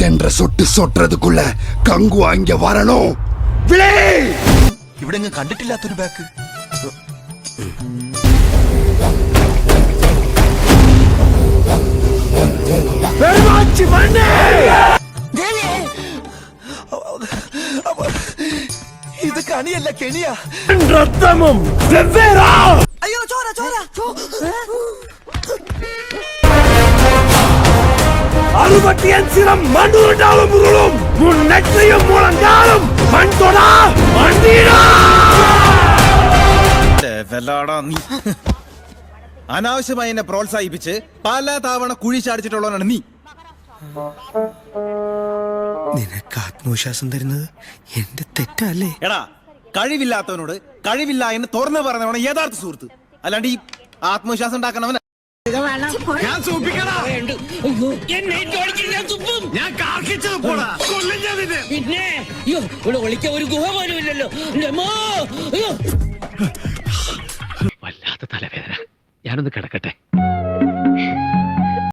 தென்ற சொட்டு சொட்டுறதுக்குள்ள கங்குவா இங்க வரணும். ഇവിടെ കണ്ടിട്ടില്ലാത്തൊരു ബാക്ക്. ഇത് കണിയല്ല കെണിയാ. ரத்தமும் வெவ்வேறா. അയ്യോ ചോര ചോര. அறுபட்டியன் சிரம் மண்ணுருண்டாலும் உருளும் உன் நெற்றியும் முழங்காலும் மண் தொடா மண்டீரா. നീ അനാവശ്യമായി എന്നെ പ്രോത്സാഹിപ്പിച്ച് പല തവണ കുഴി ചാടിച്ചിട്ടുള്ളവനാണ് നീ. നിനക്ക് ആത്മവിശ്വാസം തരുന്നത് എന്റെ തെറ്റല്ലേ? എടാ, കഴിവില്ലാത്തവനോട് കഴിവില്ല എന്ന് തുറന്നു പറഞ്ഞവനാണ് യഥാർത്ഥ സുഹൃത്ത്. അല്ലാണ്ട് ഈ ആത്മവിശ്വാസം ഉണ്ടാക്കണവൻ പിന്നെ ഇവിടെ ഒളിക്കാൻ ഒരു ഗുഹ പോലും ഇല്ലല്ലോ. വല്ലാത്ത തലവേദന. ഞാനൊന്ന് കിടക്കട്ടെ.